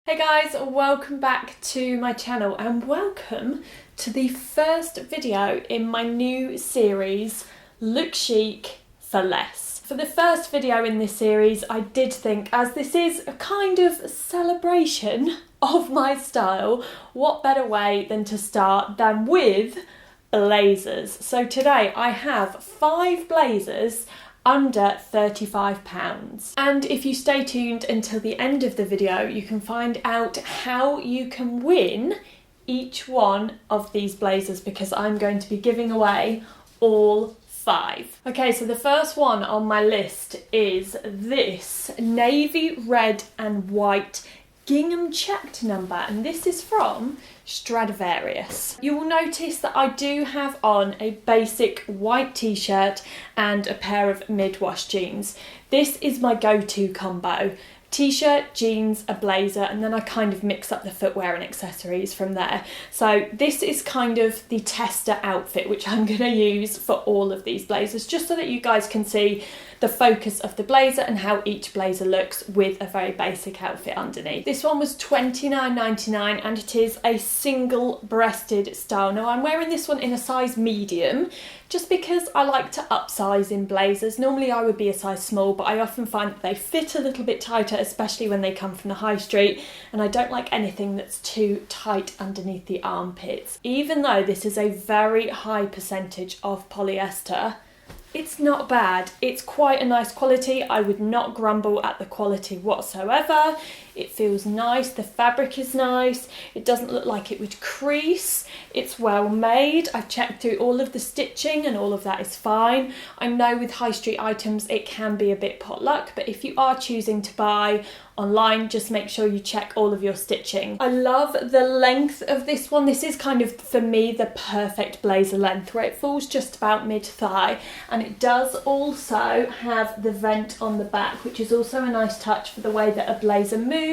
Hey guys, welcome back to my channel and welcome to the first video in my new series, Look Chic for Less. For the first video in this series, I did think, as this is a kind of celebration of my style, what better way than to start than with blazers. So today I have 5 blazers under £35. And if you stay tuned until the end of the video, you can find out how you can win each one of these blazers, because I'm going to be giving away all 5. Okay, so the first one on my list is this navy red and white gingham checked number, and this is from Stradivarius. You will notice that I do have on a basic white t-shirt and a pair of mid-wash jeans. This is my go-to combo. T-shirt, jeans, a blazer, and then I kind of mix up the footwear and accessories from there. So this is kind of the tester outfit which I'm going to use for all of these blazers, just so that you guys can see the focus of the blazer and how each blazer looks with a very basic outfit underneath. This one was £29.99 and it is a single breasted style. Now I'm wearing this one in a size medium just because I like to upsize in blazers. Normally I would be a size small, but I often find that they fit a little bit tighter, especially when they come from the high street, and I don't like anything that's too tight underneath the armpits. Even though this is a very high percentage of polyester, it's not bad. It's quite a nice quality. I would not grumble at the quality whatsoever. It feels nice, the fabric is nice, it doesn't look like it would crease, it's well made. I've checked through all of the stitching and all of that is fine. I know with high street items it can be a bit potluck, but if you are choosing to buy online, just make sure you check all of your stitching. I love the length of this one. This is kind of, for me, the perfect blazer length, where it falls just about mid-thigh, and it does also have the vent on the back, which is also a nice touch for the way that a blazer moves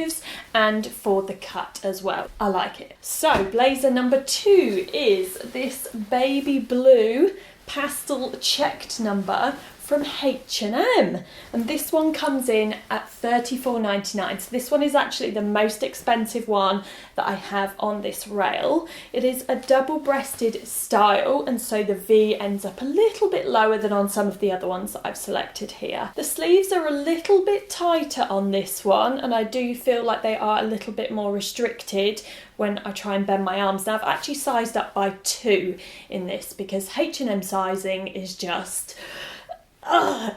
and for the cut as well. I like it. So blazer number 2 is this baby blue pastel checked number from H&M, and this one comes in at £34.99. so this one is actually the most expensive one that I have on this rail. It is a double-breasted style, and so the V ends up a little bit lower than on some of the other ones that I've selected here. The sleeves are a little bit tighter on this one, and I do feel like they are a little bit more restricted when I try and bend my arms. Now I've actually sized up by 2 in this, because H&M sizing is just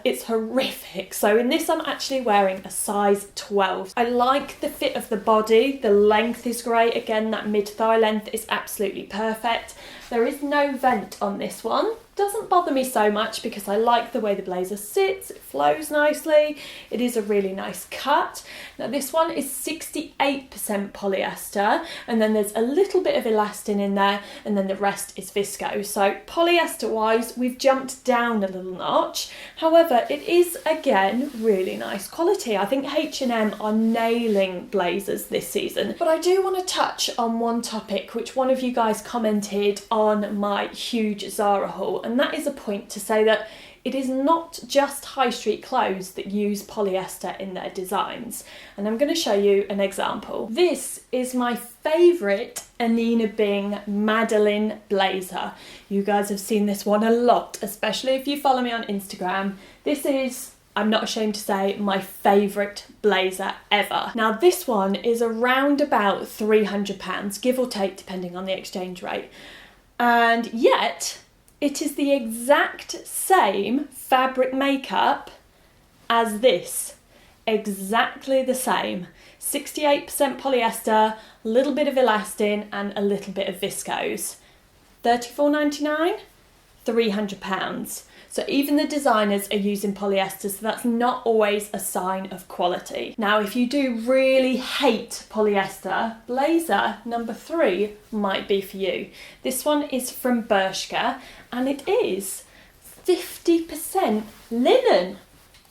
it's horrific. So in this I'm actually wearing a size 12. I like the fit of the body, the length is great. Again, that mid-thigh length is absolutely perfect. There is no vent on this one. Doesn't bother me so much because I like the way the blazer sits, it flows nicely, it is a really nice cut. Now this one is 68% polyester, and then there's a little bit of elastin in there, and then the rest is viscose. So polyester wise, we've jumped down a little notch. However, it is again really nice quality. I think H&M are nailing blazers this season. But I do want to touch on one topic which one of you guys commented on my huge Zara haul, and that is a point to say that it is not just high street clothes that use polyester in their designs, and I'm going to show you an example. This is my favourite Anina Bing Madeline blazer. You guys have seen this one a lot, especially if you follow me on Instagram. This is, I'm not ashamed to say, my favourite blazer ever. Now this one is around about £300, give or take, depending on the exchange rate. And yet, it is the exact same fabric makeup as this. Exactly the same. 68% polyester, a little bit of elastin and a little bit of viscose. £34.99, £300. So even the designers are using polyester, so that's not always a sign of quality. Now, if you do really hate polyester, blazer number 3 might be for you. This one is from Bershka, and it is 50% linen.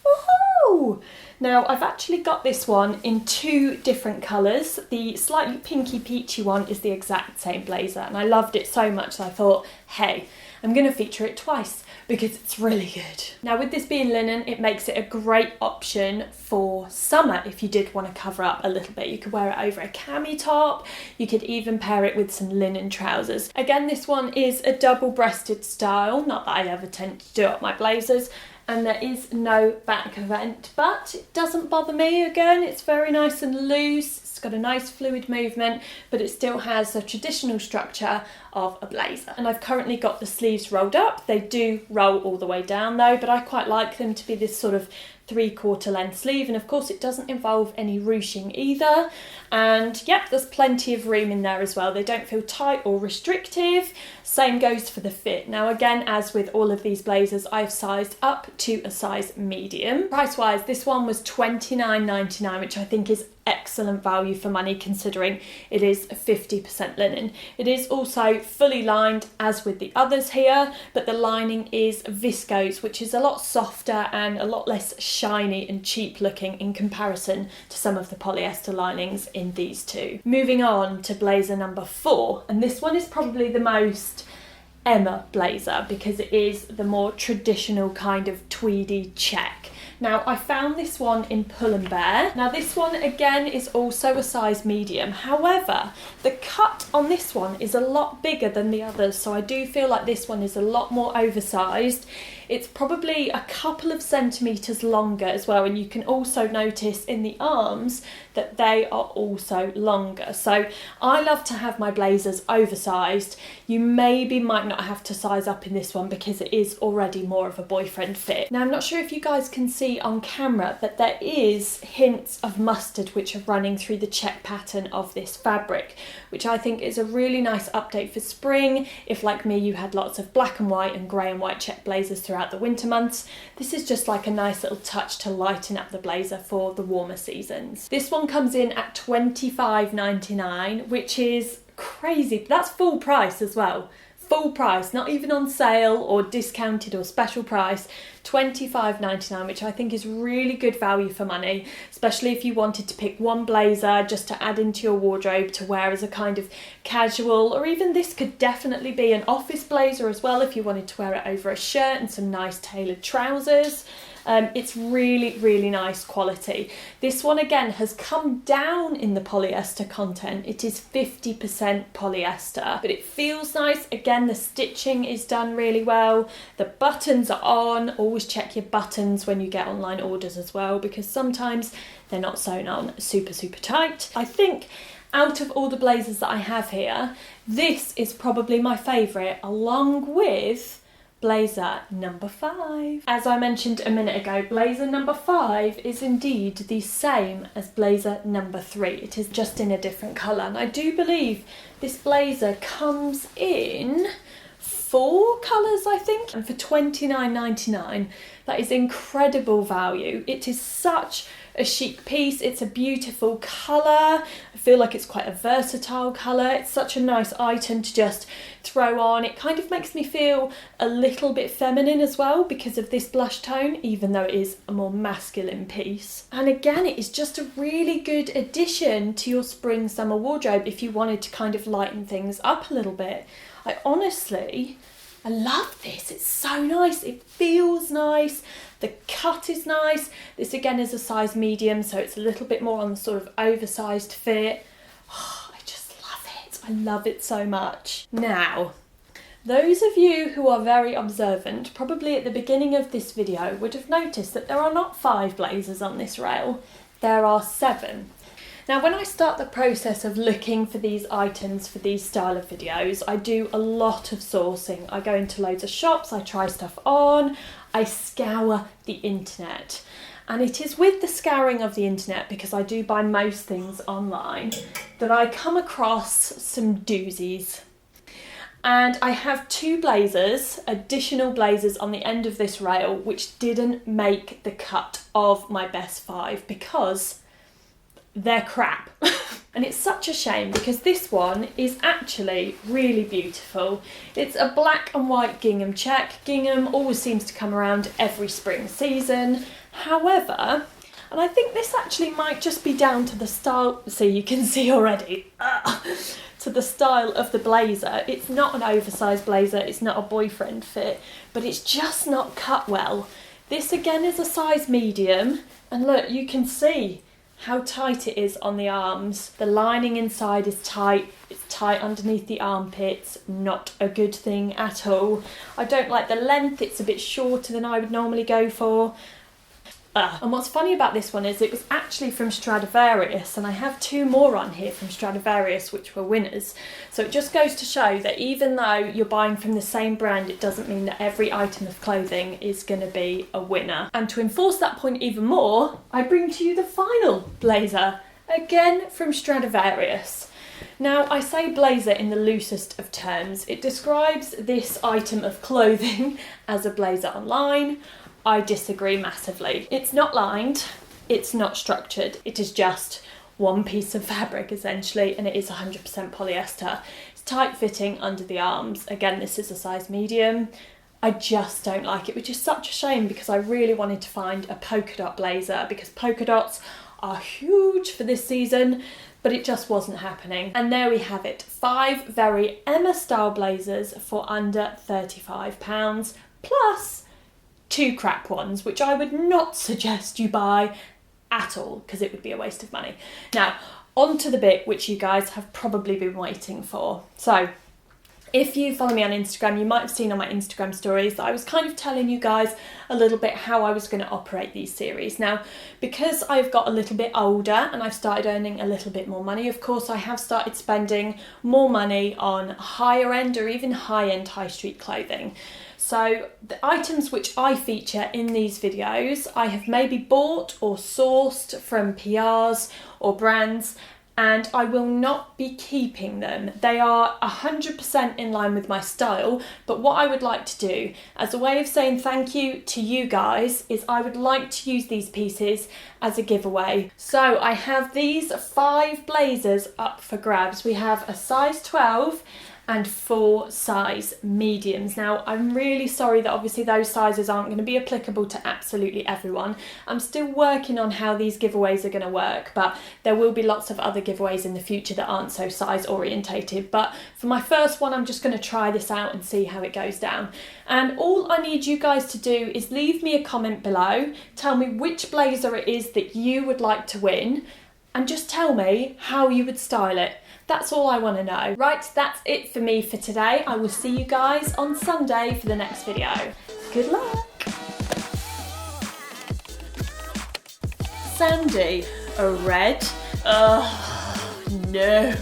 Woohoo! Now, I've actually got this one in 2 different colours. The slightly pinky peachy one is the exact same blazer, and I loved it so much that I thought, hey, I'm going to feature it twice because it's really good. Now, with this being linen, it makes it a great option for summer if you did want to cover up a little bit. You could wear it over a cami top, you could even pair it with some linen trousers. Again, this one is a double-breasted style, not that I ever tend to do up my blazers, and there is no back vent, but it doesn't bother me. Again, it's very nice and loose, it's got a nice fluid movement, but it still has the traditional structure of a blazer. And I've currently got the sleeves rolled up. They do roll all the way down though, but I quite like them to be this sort of 3/4 length sleeve, and of course it doesn't involve any ruching either. And yep, there's plenty of room in there as well. They don't feel tight or restrictive. Same goes for the fit. Now again, as with all of these blazers, I've sized up to a size medium. Price wise, this one was $29.99, which I think is excellent value for money considering it is 50% linen. It is also fully lined as with the others here, but the lining is viscose, which is a lot softer and a lot less shiny and cheap looking in comparison to some of the polyester linings in these two. Moving on to blazer number 4, and this one is probably the most Emma blazer because it is the more traditional kind of tweedy check. Now, I found this one in Pull & Bear. Now, this one again is also a size medium. However, the cut on this one is a lot bigger than the others, so I do feel like this one is a lot more oversized. It's probably a couple of centimetres longer as well, and you can also notice in the arms that they are also longer. So I love to have my blazers oversized. You maybe might not have to size up in this one because it is already more of a boyfriend fit. Now, I'm not sure if you guys can see on camera, but there is hints of mustard which are running through the check pattern of this fabric, which I think is a really nice update for spring. If, like me, you had lots of black and white and grey and white check blazers throughout the winter months, this is just like a nice little touch to lighten up the blazer for the warmer seasons. This one comes in at $25.99, which is crazy. That's full price as well. Full price, not even on sale or discounted or special price. $25.99, which I think is really good value for money, especially if you wanted to pick one blazer just to add into your wardrobe to wear as a kind of casual, or even this could definitely be an office blazer as well if you wanted to wear it over a shirt and some nice tailored trousers. It's really, really nice quality. This one again has come down in the polyester content. It is 50% polyester, but it feels nice. Again, the stitching is done really well. The buttons are on. Always check your buttons when you get online orders as well, because sometimes they're not sewn on super, super tight. I think out of all the blazers that I have here, this is probably my favourite, along with blazer number 5. As I mentioned a minute ago, blazer number 5 is indeed the same as blazer number 3. It is just in a different colour, and I do believe this blazer comes in 4 colours, I think, and for $29.99, that is incredible value. It is such a chic piece. It's a beautiful colour. I feel like it's quite a versatile colour. It's such a nice item to just throw on. It kind of makes me feel a little bit feminine as well because of this blush tone, even though it is a more masculine piece. And again, it is just a really good addition to your spring summer wardrobe if you wanted to kind of lighten things up a little bit. I love this. It's so nice. It feels nice. The cut is nice. This again is a size medium, so it's a little bit more on the sort of oversized fit. Oh, I just love it. I love it so much. Now, those of you who are very observant, probably at the beginning of this video, would have noticed that there are not 5 blazers on this rail. There are 7. Now, when I start the process of looking for these items for these style of videos, I do a lot of sourcing. I go into loads of shops, I try stuff on, I scour the internet. And it is with the scouring of the internet, because I do buy most things online, that I come across some doozies. And I have 2 blazers, additional blazers on the end of this rail, which didn't make the cut of my best 5 because they're crap. And it's such a shame because this one is actually really beautiful. It's a black and white gingham check. Gingham always seems to come around every spring season. However, And I think this actually might just be down to the style, so you can see already, to the style of the blazer. It's not an oversized blazer, it's not a boyfriend fit, but it's just not cut well. This again is a size medium, and look, you can see how tight it is on the arms. The lining inside is tight, it's tight underneath the armpits, not a good thing at all. I don't like the length, it's a bit shorter than I would normally go for. And what's funny about this one is it was actually from Stradivarius, and I have 2 more on here from Stradivarius which were winners. So it just goes to show that even though you're buying from the same brand, it doesn't mean that every item of clothing is going to be a winner. And to enforce that point even more, I bring to you the final blazer, again from Stradivarius. Now, I say blazer in the loosest of terms. It describes this item of clothing as a blazer online. I disagree massively. It's not lined, it's not structured, it is just one piece of fabric essentially, and it is 100% polyester. It's tight fitting under the arms. Again, this is a size medium. I just don't like it, which is such a shame because I really wanted to find a polka dot blazer because polka dots are huge for this season, but it just wasn't happening. And there we have it, 5 very Emma style blazers for under £35, plus 2 crap ones, which I would not suggest you buy at all because it would be a waste of money. Now, on to the bit which you guys have probably been waiting for. So, if you follow me on Instagram, you might have seen on my Instagram stories that I was kind of telling you guys a little bit how I was going to operate these series. Now, because I've got a little bit older and I've started earning a little bit more money, of course, I have started spending more money on higher end or even high end high street clothing. So the items which I feature in these videos, I have maybe bought or sourced from PRs or brands, and I will not be keeping them. They are 100% in line with my style, but what I would like to do as a way of saying thank you to you guys is I would like to use these pieces as a giveaway. So I have these 5 blazers up for grabs. We have a size 12 and 4 size mediums. Now, I'm really sorry that obviously those sizes aren't going to be applicable to absolutely everyone. I'm still working on how these giveaways are going to work, but there will be lots of other giveaways in the future that aren't so size orientated. But for my first one, I'm just going to try this out and see how it goes down. And all I need you guys to do is leave me a comment below, tell me which blazer it is that you would like to win, and just tell me how you would style it. That's all I want to know. Right, that's it for me for today. I will see you guys on Sunday for the next video. Good luck! Sandy, a red? Oh, no.